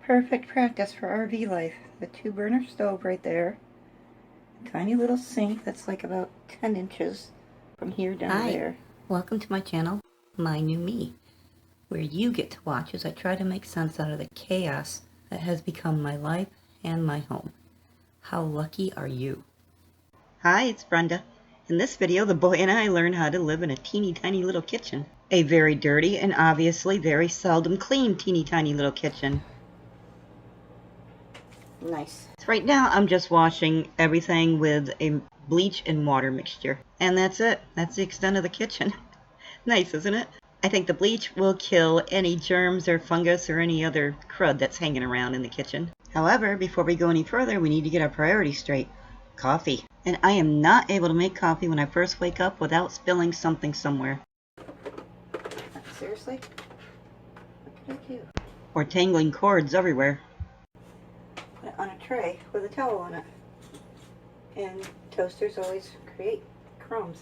Perfect practice for RV life. The 2-burner stove right there. Tiny little sink that's like about 10 inches from here down to there. Welcome to my channel, My New Me, where you get to watch as I try to make sense out of the chaos that has become my life and my home. How lucky are you? Hi, it's Brenda. In this video, the boy and I learn how to live in a teeny tiny little kitchen. A very dirty and obviously very seldom clean teeny tiny little kitchen. Nice. So right now I'm just washing everything with a bleach and water mixture. And that's it. That's the extent of the kitchen. Nice, isn't it? I think the bleach will kill any germs or fungus or any other crud that's hanging around in the kitchen. However, before we go any further, we need to get our priorities straight. Coffee. And I am not able to make coffee when I first wake up without spilling something somewhere. Seriously? What did I do? Or tangling cords everywhere. Put it on a tray with a towel on it. And toasters always create crumbs.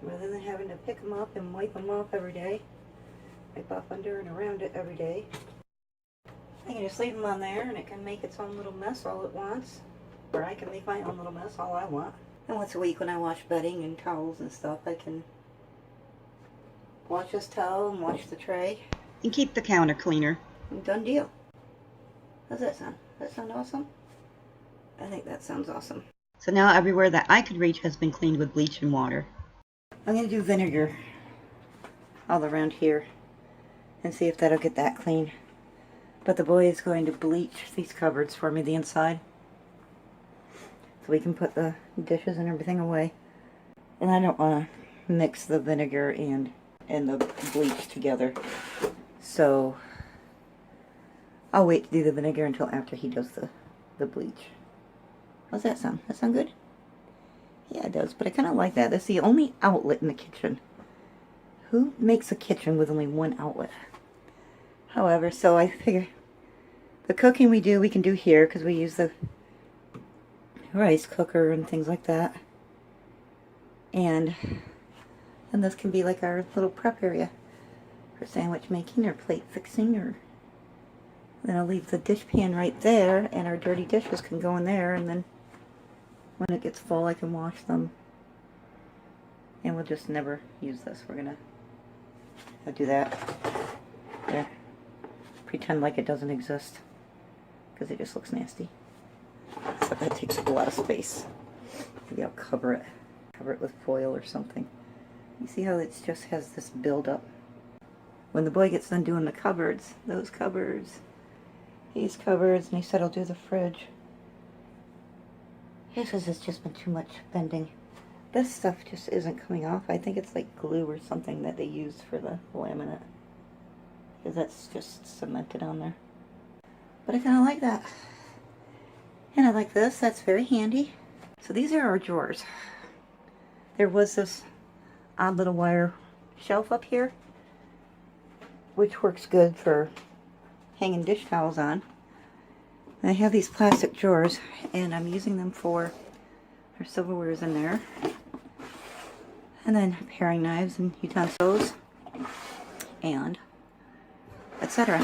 Rather than having to pick them up and wipe them off every day, wipe off under and around it every day, I can just leave them on there and it can make its own little mess all at once. Or I can make my own little mess all I want. And once a week when I wash bedding and towels and stuff, I can wash this towel and wash the tray. And keep the counter cleaner. And done deal. How's that sound? Does that sound awesome? I think that sounds awesome. So now everywhere that I could reach has been cleaned with bleach and water. I'm going to do vinegar all around here and see if that'll get that clean. But the boy is going to bleach these cupboards for me, the inside, so we can put the dishes and everything away. And I don't want to mix the vinegar and the bleach together, so I'll wait to do the vinegar until after he does the bleach. How's that sound? That sound good? Yeah, it does, but I kind of like that. That's the only outlet in the kitchen. Who makes a kitchen with only one outlet? However, so I figure the cooking we can do here, because we use the rice cooker and things like that. And this can be like our little prep area for sandwich making or plate fixing. Or then I'll leave the dish pan right there, and our dirty dishes can go in there, and then when it gets full I can wash them. And we'll just never use this. We're gonna do that there, pretend like it doesn't exist, because it just looks nasty. So that takes up a lot of space. Maybe I'll cover it with foil or something. You see how it just has this build-up? When the boy gets done doing the cupboards, those cupboards, these cupboards, and he said he'll do the fridge. He says it's just been too much bending. This stuff just isn't coming off. I think it's like glue or something that they used for the laminate, because that's just cemented on there. But I kind of like that. And I like this. That's very handy. So these are our drawers. There was this odd little wire shelf up here, which works good for hanging dish towels on. I have these plastic drawers, and I'm using them for our silverwares in there. And then paring knives and utensils, and etc.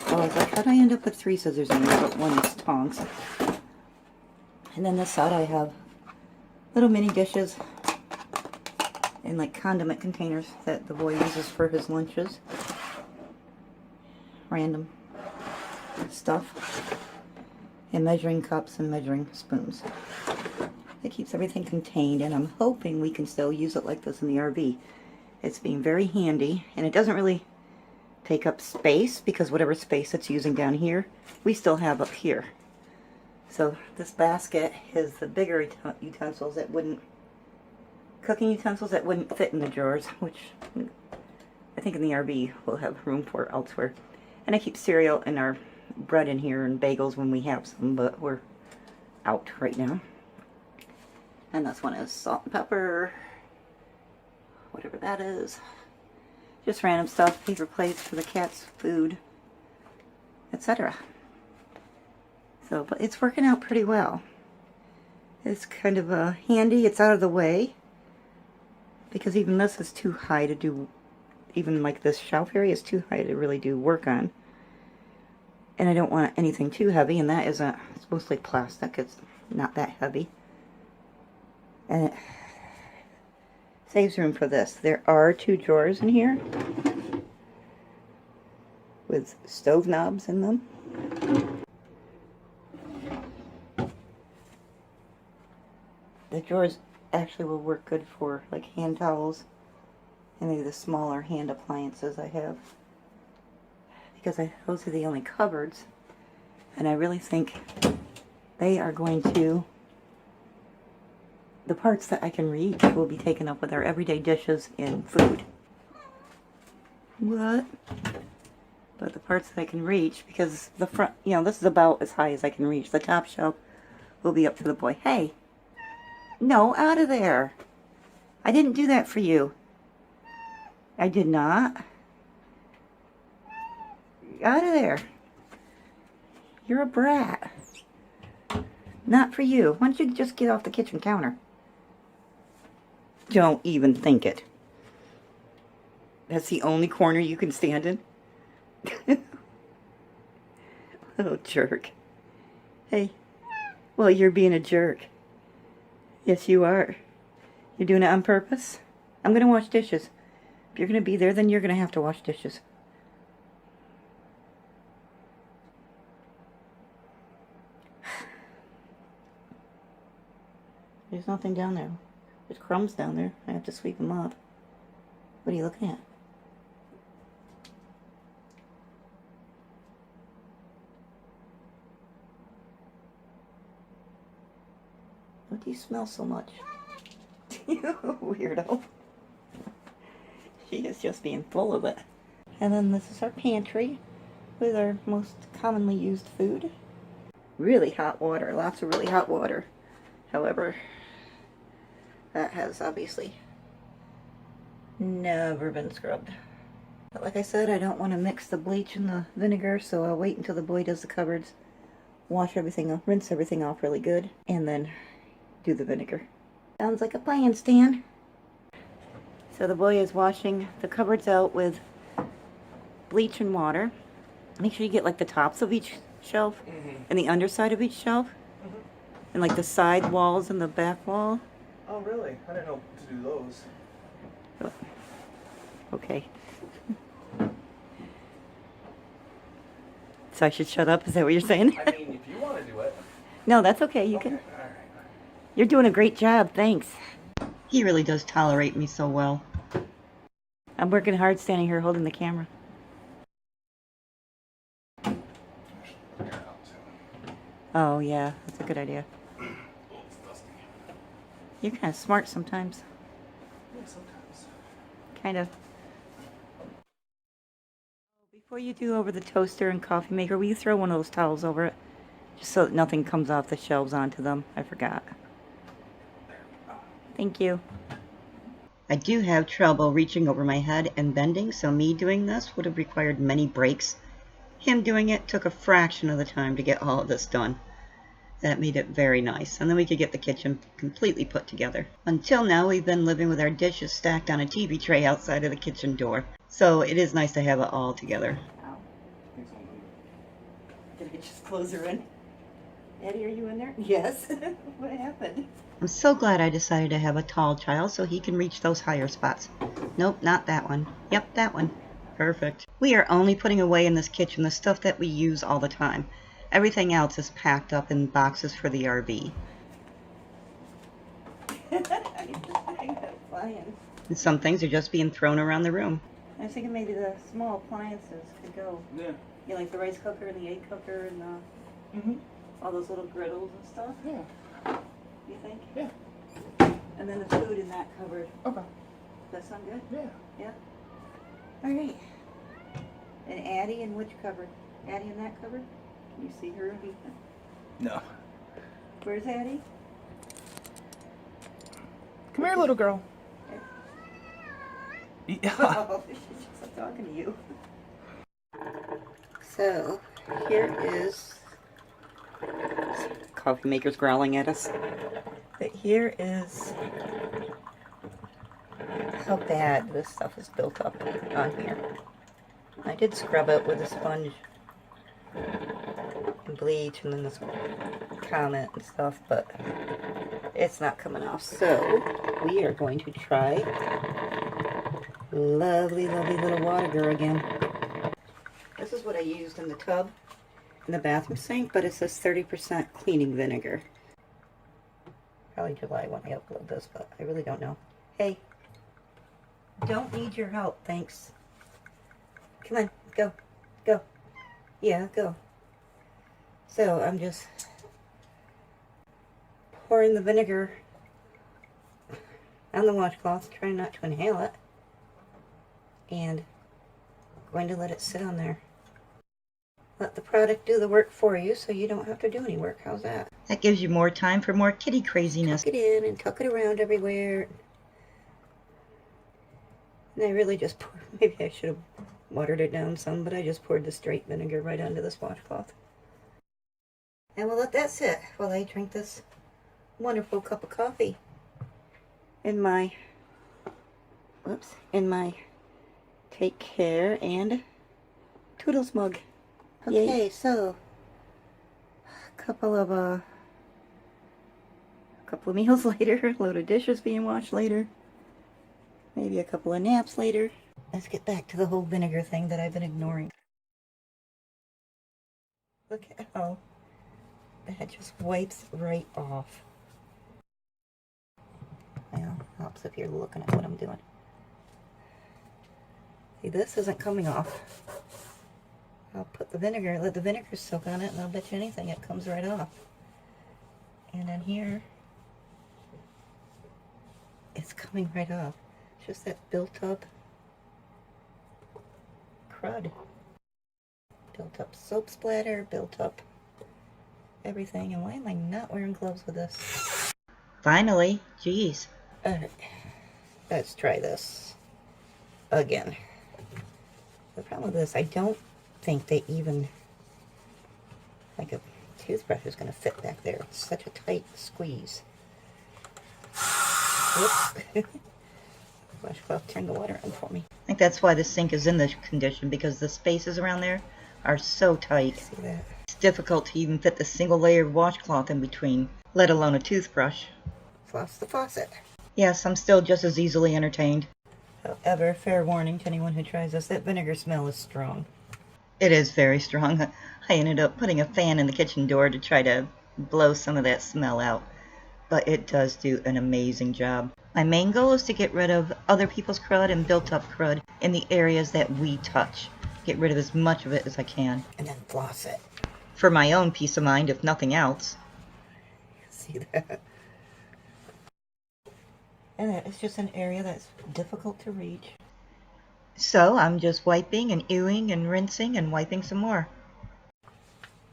Oh, I thought I end up with 3 scissors in there, but one is tongs. And then this side I have little mini dishes in like condiment containers that the boy uses for his lunches. Random stuff. And measuring cups and measuring spoons. It keeps everything contained, and I'm hoping we can still use it like this in the RV. It's being very handy, and it doesn't really take up space, because whatever space it's using down here, we still have up here. So this basket is the bigger utensils that wouldn't, cooking utensils that wouldn't fit in the drawers, which I think in the RV we'll have room for elsewhere. And I keep cereal and our bread in here and bagels when we have some, but we're out right now. And this one is salt and pepper, whatever that is. Just random stuff, paper plates for the cat's food, etc. So, but it's working out pretty well. It's kind of handy, it's out of the way, because even this is too high to do even like this shelf area is too high to really do work on. And I don't want anything too heavy, and that isn't, it's mostly plastic, it's not that heavy. And it saves room for this. There are 2 drawers in here with stove knobs in them. The drawers actually will work good for like hand towels and maybe the smaller hand appliances I have, because those are the only cupboards, and I really think they are going to, the parts that I can reach will be taken up with our everyday dishes and food. What? But the parts that I can reach, because the front, you know, this is about as high as I can reach. The top shelf will be up to the boy. Hey! No, out of there! I didn't do that for you. I did not. Out of there. You're a brat. Not for you. Why don't you just get off the kitchen counter? Don't even think it. That's the only corner you can stand in? Little jerk. Hey. Well, you're being a jerk. Yes, you are. You're doing it on purpose? I'm going to wash dishes. If you're going to be there, then you're going to have to wash dishes. There's nothing down there. There's crumbs down there. I have to sweep them up. What are you looking at? What do you smell so much? You weirdo. She is just being full of it. And then this is our pantry with our most commonly used food. Really hot water. Lots of really hot water. However, that has obviously never been scrubbed. But like I said, I don't want to mix the bleach and the vinegar, so I'll wait until the boy does the cupboards, wash everything up, rinse everything off really good, and then do the vinegar. Sounds like a plan, Stan. So the boy is washing the cupboards out with bleach and water. Make sure you get like the tops of each shelf and the underside of each shelf. And like the side walls and the back wall. Oh, really? I didn't know to do those. Oh. Okay. So I should shut up? Is that what you're saying? I mean, if you want to do it. No, that's okay. You Okay. can. All right. You're doing a great job. Thanks. He really does tolerate me so well. I'm working hard standing here holding the camera. Oh, yeah. That's a good idea. Oh, it's dusty. You're kind of smart sometimes. Yeah, sometimes. Kind of. Before you do over the toaster and coffee maker, will you throw one of those towels over it? Just so that nothing comes off the shelves onto them. I forgot. Thank you. I do have trouble reaching over my head and bending, so me doing this would have required many breaks. Him doing it took a fraction of the time to get all of this done. That made it very nice, and then we could get the kitchen completely put together. Until now, we've been living with our dishes stacked on a TV tray outside of the kitchen door, so it is nice to have it all together. Ow. Did I just close her in? Eddie, are you in there? Yes. What happened? I'm so glad I decided to have a tall child so he can reach those higher spots. Nope, not that one. Yep, that one. Perfect. We are only putting away in this kitchen the stuff that we use all the time. Everything else is packed up in boxes for the RV. And some things are just being thrown around the room. I was thinking maybe the small appliances could go. Yeah. Yeah, like the rice cooker and the egg cooker and all those little griddles and stuff. Yeah. You think? Yeah. And then the food in that cupboard. Okay. Does that sound good? Yeah. Yeah. All right. And Addie in which cupboard? Addie in that cupboard? Can you see her? No. Where's Addie? Come here, little girl. Yeah. Oh, she's just talking to you. So, here is... Coffee maker's growling at us. But here is how bad this stuff is built up on here. I did scrub it with a sponge and bleach and then this Comet and stuff, but it's not coming off. So we are going to try lovely, lovely little Vinegar again. This is what I used in the tub in the bathroom sink, but it says 30% cleaning vinegar. Probably July when I upload this, but I really don't know. Hey, don't need your help, thanks. Come on, go, go. Yeah, go. So I'm just pouring the vinegar on the washcloth, trying not to inhale it, and going to let it sit on there. Let the product do the work for you so you don't have to do any work. How's that? That gives you more time for more kitty craziness. Tuck it in and tuck it around everywhere. And I really just poured, maybe I should have watered it down some, but I just poured the straight vinegar right onto this washcloth. And we'll let that sit while I drink this wonderful cup of coffee in my, Take Care and Toodles mug. Okay, yay. So a couple of meals later, a load of dishes being washed later, maybe a couple of naps later. Let's get back to the whole vinegar thing that I've been ignoring. Look at how that just wipes right off. Well, helps if you're looking at what I'm doing. See, this isn't coming off. I'll put the vinegar, let the vinegar soak on it, and I'll bet you anything it comes right off. And then here, it's coming right off. It's just that built up crud. Built up soap splatter, built up everything. And why am I not wearing gloves with this? Finally, geez. Alright, let's try this again. The problem with this, I don't think they even, like a toothbrush is going to fit back there. It's such a tight squeeze. Whoops. Washcloth turned the water on for me. I think that's why the sink is in this condition, because the spaces around there are so tight. See that? It's difficult to even fit the single layer of washcloth in between, let alone a toothbrush. Floss the faucet. Yes, I'm still just as easily entertained. However, fair warning to anyone who tries this, that vinegar smell is strong. It is very strong. I ended up putting a fan in the kitchen door to try to blow some of that smell out, but it does do an amazing job. My main goal is to get rid of other people's crud and built up crud in the areas that we touch. Get rid of as much of it as I can. And then floss it. For my own peace of mind, if nothing else. See that? And that is just an area that's difficult to reach. So I'm just wiping and ewing and rinsing and wiping some more.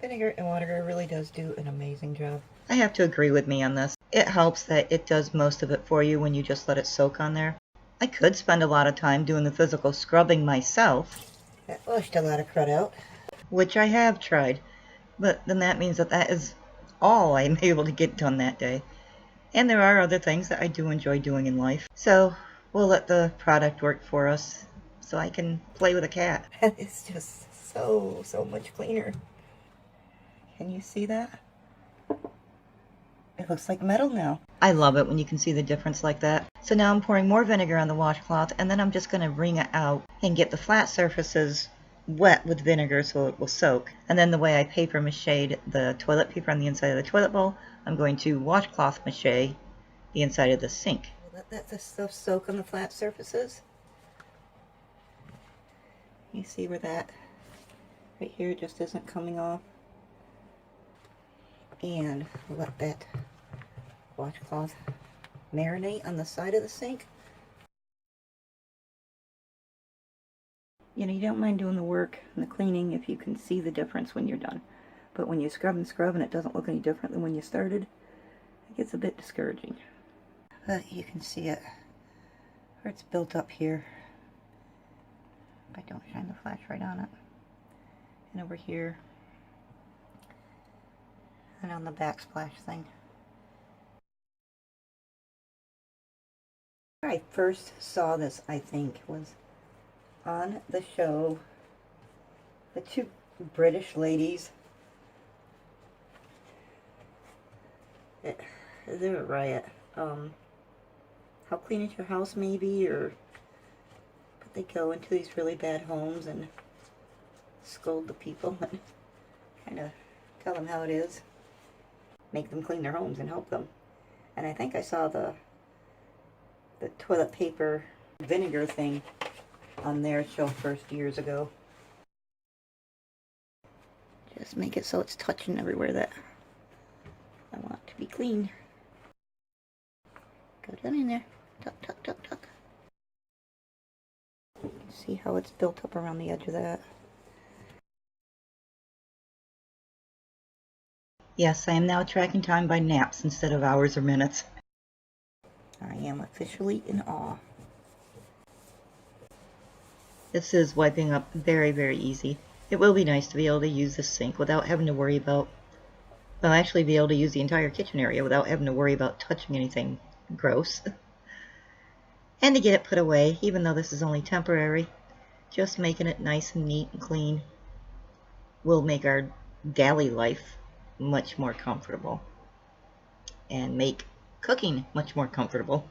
Vinegar and water really does do an amazing job. I have to agree with me on this. It helps that it does most of it for you when you just let it soak on there. I could spend a lot of time doing the physical scrubbing myself. That washed a lot of crud out. Which I have tried. But then that means that that is all I'm able to get done that day. And there are other things that I do enjoy doing in life. So we'll let the product work for us so I can play with a cat. It's just so much cleaner. Can you see that? It looks like metal now. I love it when you can see the difference like that. So now I'm pouring more vinegar on the washcloth, and then I'm just going to wring it out and get the flat surfaces wet with vinegar so it will soak. And then the way I paper mache'd the toilet paper on the inside of the toilet bowl, I'm going to washcloth mache the inside of the sink. Let that stuff soak on the flat surfaces. You see where that right here just isn't coming off? And let that washcloth marinate on the side of the sink. You know, you don't mind doing the work and the cleaning if you can see the difference when you're done. But when you scrub and it doesn't look any different than when you started, it gets a bit discouraging. But you can see it where it's built up here. If I don't shine the flashlight on it. And over here. And on the backsplash thing. I first saw this, I think, was on the show, the two British ladies. They're a riot. How Clean Is Your House, maybe, or but they go into these really bad homes and scold the people and kind of tell them how it is, make them clean their homes and help them. And I think I saw the toilet paper vinegar thing on their show first years ago. Just make it so it's touching everywhere that I want to be clean. Go down in there. Tuck, tuck, tuck, tuck. See how it's built up around the edge of that. Yes, I am now tracking time by naps instead of hours or minutes. I am officially in awe. This is wiping up very, very easy. It will be nice to be able to use the sink without having to worry about, well, actually be able to use the entire kitchen area without having to worry about touching anything gross. And to get it put away, even though this is only temporary, just making it nice and neat and clean will make our daily life much more comfortable and make cooking much more comfortable.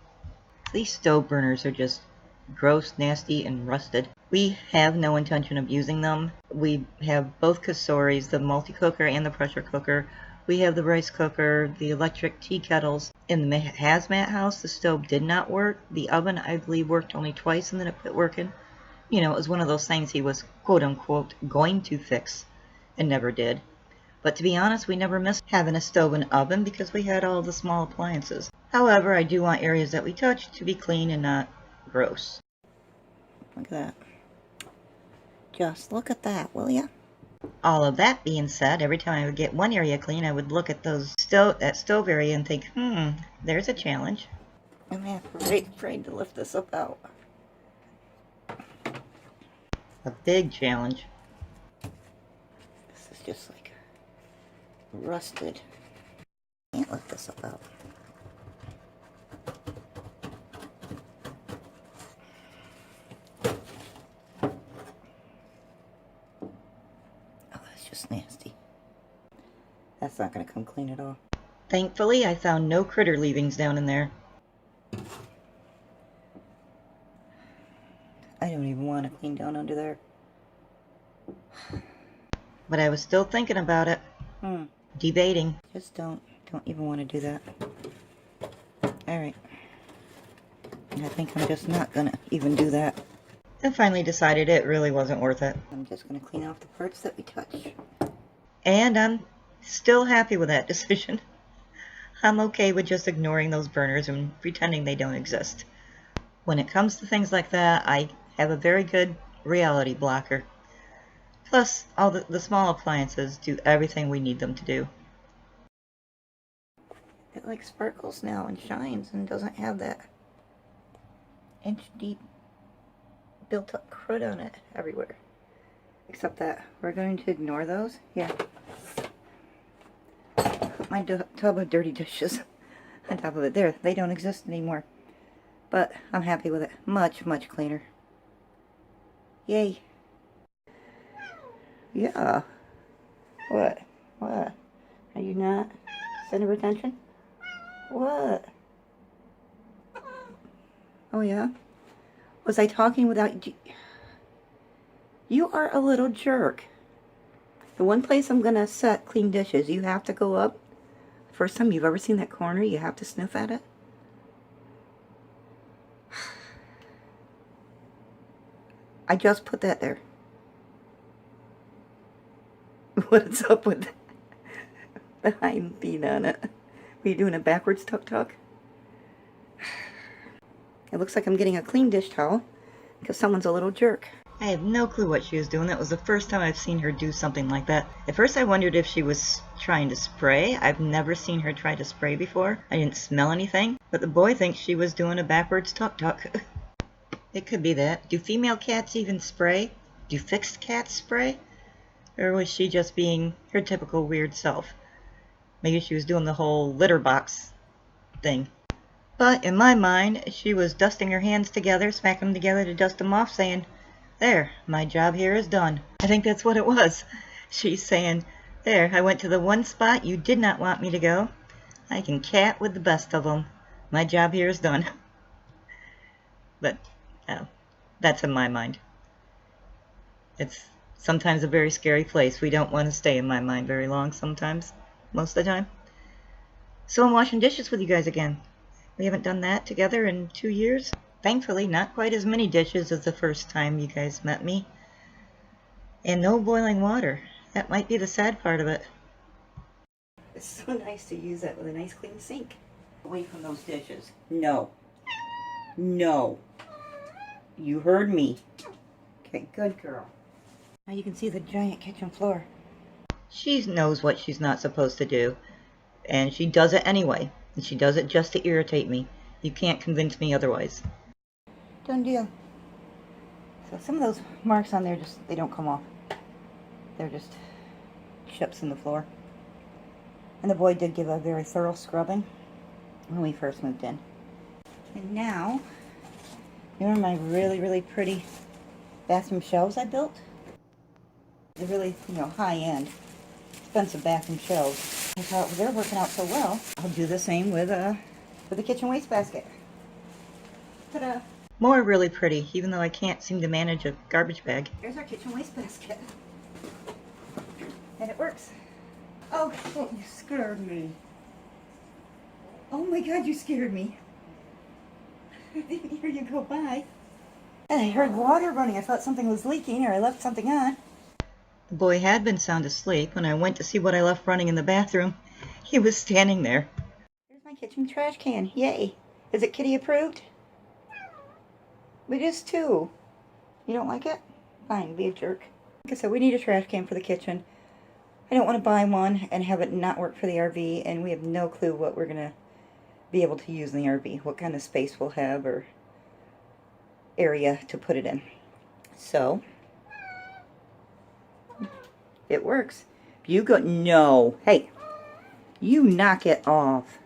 These stove burners are just gross, nasty, and rusted. We have no intention of using them. We have both Kasoris, the multi-cooker and the pressure cooker. We have the rice cooker, the electric tea kettles. In the hazmat house, the stove did not work. The oven, I believe, worked only twice and then it quit working. You know, it was one of those things he was quote-unquote going to fix and never did. But to be honest, we never missed having a stove and oven because we had all the small appliances. However, I do want areas that we touch to be clean and not gross. Look at that. Just look at that, will ya? All of that being said, every time I would get one area clean, I would look at that stove area and think, there's a challenge. I'm afraid to lift this up out. A big challenge. This is just like rusted. Can't lift this up out. Oh, that's just nasty. That's not going to come clean at all. Thankfully, I found no critter leavings down in there. I don't even want to clean down under there. But I was still thinking about it. Debating. Just don't even want to do that. Alright. I think I'm just not gonna even do that. I finally decided it really wasn't worth it. I'm just gonna clean off the parts that we touch. And I'm still happy with that decision. I'm okay with just ignoring those burners and pretending they don't exist. When it comes to things like that, I have a very good reality blocker. Plus, all the small appliances do everything we need them to do. It like sparkles now and shines and doesn't have that inch deep built up crud on it everywhere. Except that we're going to ignore those. Yeah. Put my tub of dirty dishes on top of it. There, they don't exist anymore. But I'm happy with it. Much, much cleaner. Yay. Yeah. What? What? Are you not center of attention? What? Oh yeah? Was I talking without you? You are a little jerk. The one place I'm gonna set clean dishes, you have to go up. First time you've ever seen that corner, you have to sniff at it. I just put that there. What's up with the hind feet on it? Are you doing a backwards tuck-tuck? It looks like I'm getting a clean dish towel because someone's a little jerk. I have no clue what she was doing. That was the first time I've seen her do something like that. At first I wondered if she was trying to spray. I've never seen her try to spray before. I didn't smell anything. But the boy thinks she was doing a backwards tuck-tuck. It could be that. Do female cats even spray? Do fixed cats spray? Or was she just being her typical weird self? Maybe she was doing the whole litter box thing. But in my mind, she was dusting her hands together, smacking them together to dust them off, saying, "There, my job here is done." I think that's what it was. She's saying, "There, I went to the one spot you did not want me to go. I can chat with the best of them. My job here is done." But that's in my mind. It's sometimes a very scary place. We don't want to stay in my mind very long sometimes, most of the time. So I'm washing dishes with you guys again. We haven't done that together in 2 years. Thankfully, not quite as many dishes as the first time you guys met me. And no boiling water. That might be the sad part of it. It's so nice to use that with a nice clean sink. Away from those dishes. No. No. You heard me. Okay, good girl. Now you can see the giant kitchen floor. She knows what she's not supposed to do. And she does it anyway. And she does it just to irritate me. You can't convince me otherwise. Done deal. So some of those marks on there they don't come off. They're just chips in the floor. And the boy did give a very thorough scrubbing when we first moved in. And now, you remember my really, really pretty bathroom shelves I built? They're really, high-end, expensive bathroom shelves. I thought, well, they're working out so well, I'll do the same with the kitchen wastebasket. Ta-da! More really pretty, even though I can't seem to manage a garbage bag. Here's our kitchen wastebasket. And it works. Oh, shit, you scared me. Oh my God, you scared me. I didn't hear you go by. And I heard water running. I thought something was leaking or I left something on. The boy had been sound asleep when I went to see what I left running in the bathroom. He was standing there. Here's my kitchen trash can. Yay. Is it kitty approved? It is too. You don't like it? Fine, be a jerk. Like I said, we need a trash can for the kitchen. I don't want to buy one and have it not work for the RV, and we have no clue what we're going to be able to use in the RV, what kind of space we'll have or area to put it in. So, it works. You go, no, hey, you knock it off.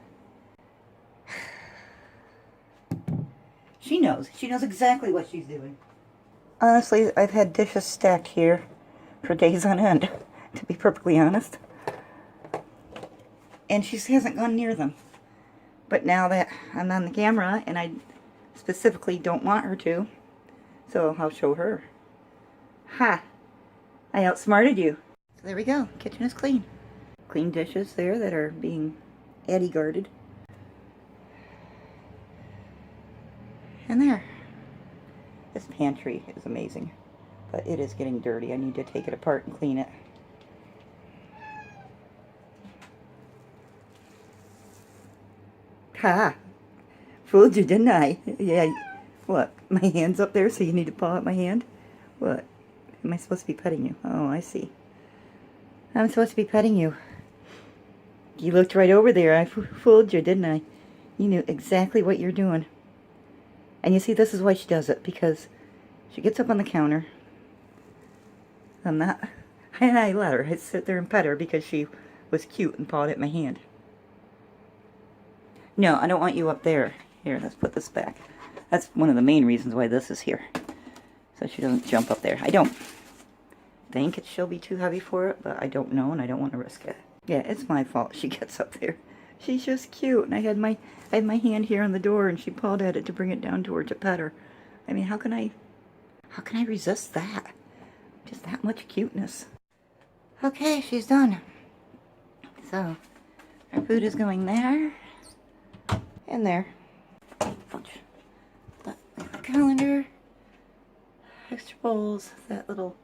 She knows exactly what she's doing. Honestly, I've had dishes stacked here for days on end, to be perfectly honest. And she hasn't gone near them. But now that I'm on the camera, and I specifically don't want her to, so I'll show her. Ha! I outsmarted you. So there we go. Kitchen is clean. Clean dishes there that are being Eddie guarded. And there. This pantry is amazing. But it is getting dirty. I need to take it apart and clean it. Ha! Fooled you, didn't I? Yeah. What? My hand's up there, so you need to paw at my hand? What? Am I supposed to be petting you? Oh, I see. I'm supposed to be petting you. You looked right over there. I fooled you, didn't I? You knew exactly what you're doing. And you see, this is why she does it, because she gets up on the counter. And I let her. I sit there and pet her because she was cute and pawed at my hand. No, I don't want you up there. Here, let's put this back. That's one of the main reasons why this is here. So she doesn't jump up there. I don't think she'll be too heavy for it, but I don't know and I don't want to risk it. Yeah, it's my fault she gets up there. She's just cute, and I had my hand here on the door and she pawed at it to bring it down to her to pet her. I mean, how can I resist that? Just that much cuteness. Okay, she's done. So, our food is going there. And there. Ouch. That calendar. Extra bowls. That little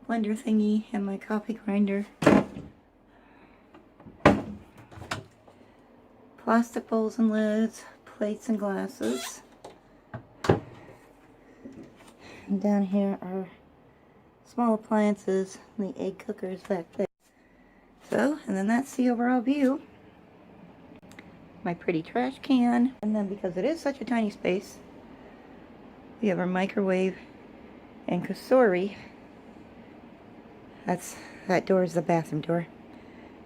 blender thingy. And my coffee grinder. Plastic bowls and lids. Plates and glasses. And down here are small appliances. And the egg cooker is back there. So, and then that's the overall view. My pretty trash can, and then because it is such a tiny space, we have our microwave and kasori. That door is the bathroom door.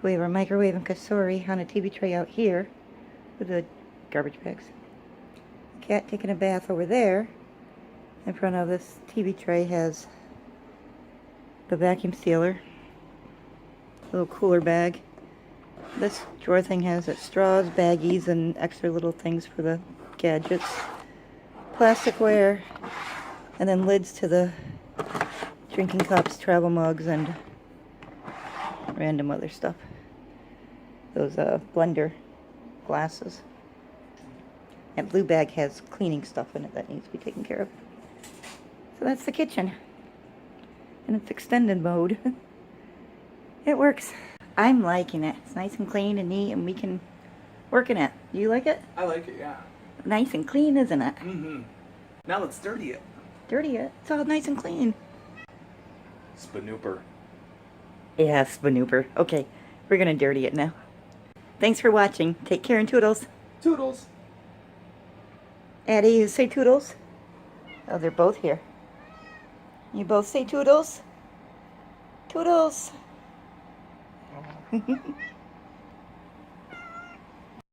We have our microwave and kasori on a TV tray out here with the garbage bags. cat taking a bath over there. In front of this TV tray has the vacuum sealer, little cooler bag. This drawer thing has its straws, baggies, and extra little things for the gadgets. Plasticware, and then lids to the drinking cups, travel mugs, and random other stuff. Those blender glasses. That blue bag has cleaning stuff in it that needs to be taken care of. So that's the kitchen. And it's extended mode. It works. I'm liking it. It's nice and clean and neat, and we can work in it. Do you like it? I like it, yeah. Nice and clean, isn't it? Mm-hmm. Now let's dirty it. Dirty it. It's all nice and clean. Spanooper. Yeah, Spanooper. Okay, we're gonna dirty it now. Thanks for watching. Take care and toodles. Toodles. Addie, you say toodles? Oh, they're both here. You both say toodles? Toodles.